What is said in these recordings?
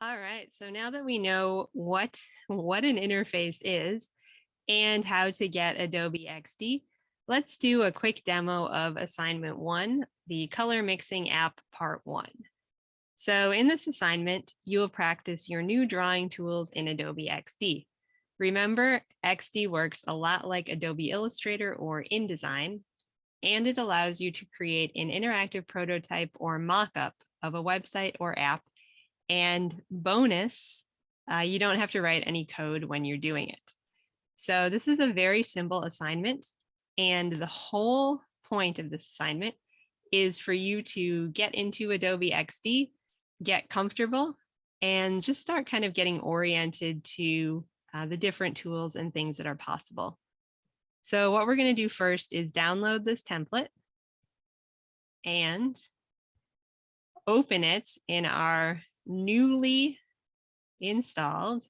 All right, so now that we know what an interface is and how to get Adobe XD, let's do a quick demo of assignment 1, the color mixing app part 1. So in this assignment, you will practice your new drawing tools in Adobe XD. Remember, XD works a lot like Adobe Illustrator or InDesign, and it allows you to create an interactive prototype or mock-up of a website or app. And bonus, you don't have to write any code when you're doing it. So this is a very simple assignment. And the whole point of this assignment is for you to get into Adobe XD, get comfortable, and just start kind of getting oriented to the different tools and things that are possible. So what we're going to do first is download this template and open it in our newly installed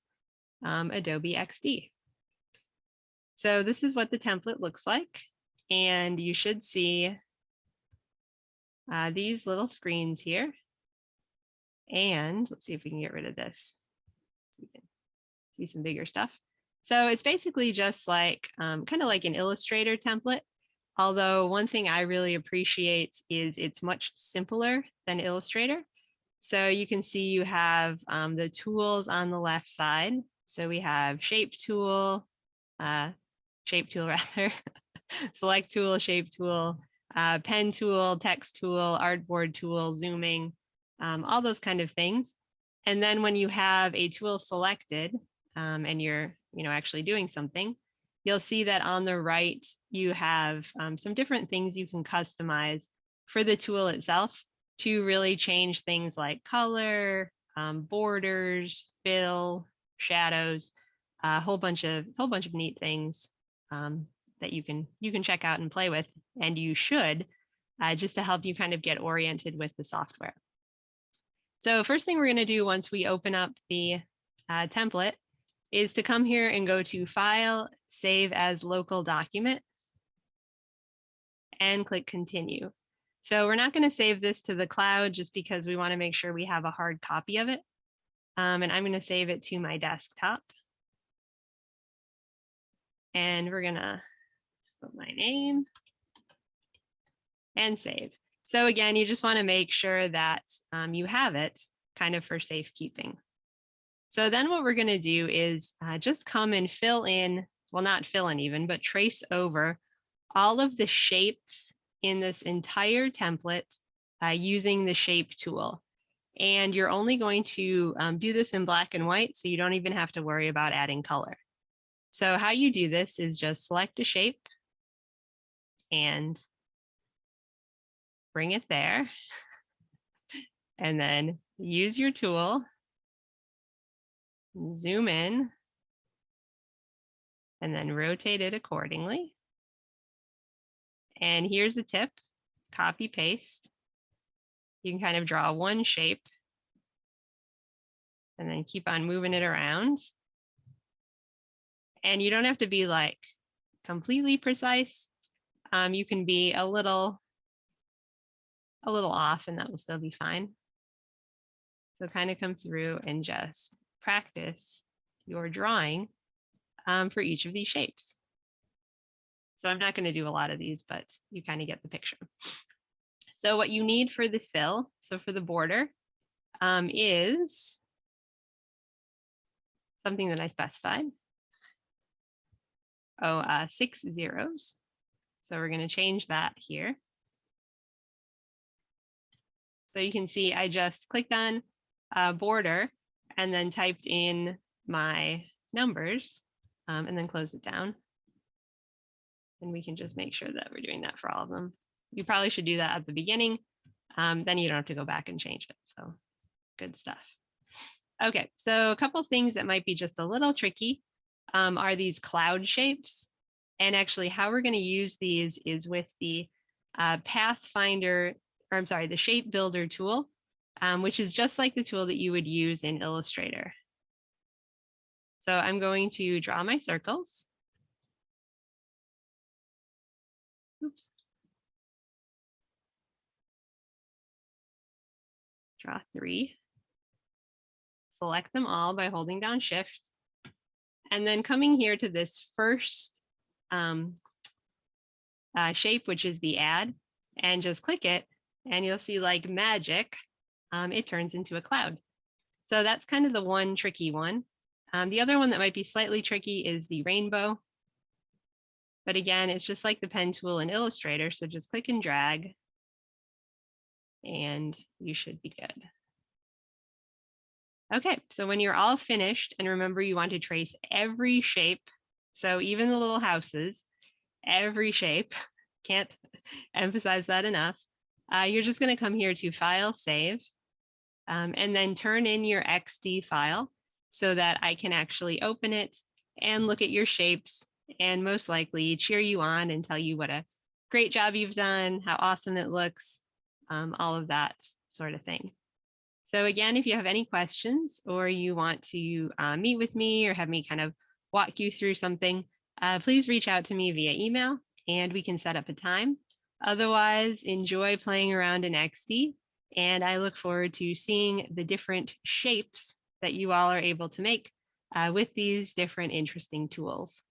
Adobe XD. So this is what the template looks like. And you should see these little screens here. And let's see if we can get rid of this. So we can see some bigger stuff. So it's basically just like kind of like an Illustrator template. Although one thing I really appreciate is it's much simpler than Illustrator. So you can see you have the tools on the left side. So we have shape tool rather, select tool, shape tool, pen tool, text tool, artboard tool, zooming, all those kind of things. And then when you have a tool selected and you're actually doing something, you'll see that on the right, you have some different things you can customize for the tool itself to really change things like color, borders, fill, shadows, a whole bunch of neat things that you can check out and play with, and you should, just to help you kind of get oriented with the software. So first thing we're going to do once we open up the template is to come here and go to File, Save as Local Document, and click Continue. So we're not going to save this to the cloud just because we want to make sure we have a hard copy of it. And I'm going to save it to my desktop. And we're going to put my name and save. So again, you just want to make sure that you have it kind of for safekeeping. So then what we're going to do is just come and fill in, well, not fill in even, but trace over all of the shapes in this entire template using the shape tool. And you're only going to do this in black and white, so you don't even have to worry about adding color. So how you do this is just select a shape and bring it there. And then use your tool, zoom in, and then rotate it accordingly. And here's a tip, copy paste. You can kind of draw one shape and then keep on moving it around. And you don't have to be like completely precise. You can be a little off and that will still be fine. So kind of come through and just practice your drawing for each of these shapes. So I'm not going to do a lot of these, but you kind of get the picture. So what you need for the fill, so for the border, is something that I specified. 6 zeros. So we're going to change that here. So you can see I just clicked on border and then typed in my numbers and then closed it down. And we can just make sure that we're doing that for all of them. You probably should do that at the beginning. Then you don't have to go back and change it. So good stuff. Okay, so a couple things that might be just a little tricky are these cloud shapes. And actually how we're going to use these is with the Pathfinder, or I'm sorry, the Shape Builder tool, which is just like the tool that you would use in Illustrator. So I'm going to draw my circles. Oops. Draw 3. select them all by holding down Shift. And then coming here to this first shape, which is the add, and just click it, and you'll see like magic, it turns into a cloud. So that's kind of the one tricky one. The other one that might be slightly tricky is the rainbow. But again, it's just like the pen tool in Illustrator. So just click and drag, and you should be good. Okay, so when you're all finished, and remember you want to trace every shape, so even the little houses, every shape, can't emphasize that enough, you're just going to come here to File, Save, and then turn in your XD file so that I can actually open it and look at your shapes and most likely cheer you on and tell you what a great job you've done, how awesome it looks, all of that sort of thing. So again, if you have any questions or you want to meet with me or have me kind of walk you through something, please reach out to me via email and we can set up a time. Otherwise, enjoy playing around in XD, and I look forward to seeing the different shapes that you all are able to make with these different interesting tools.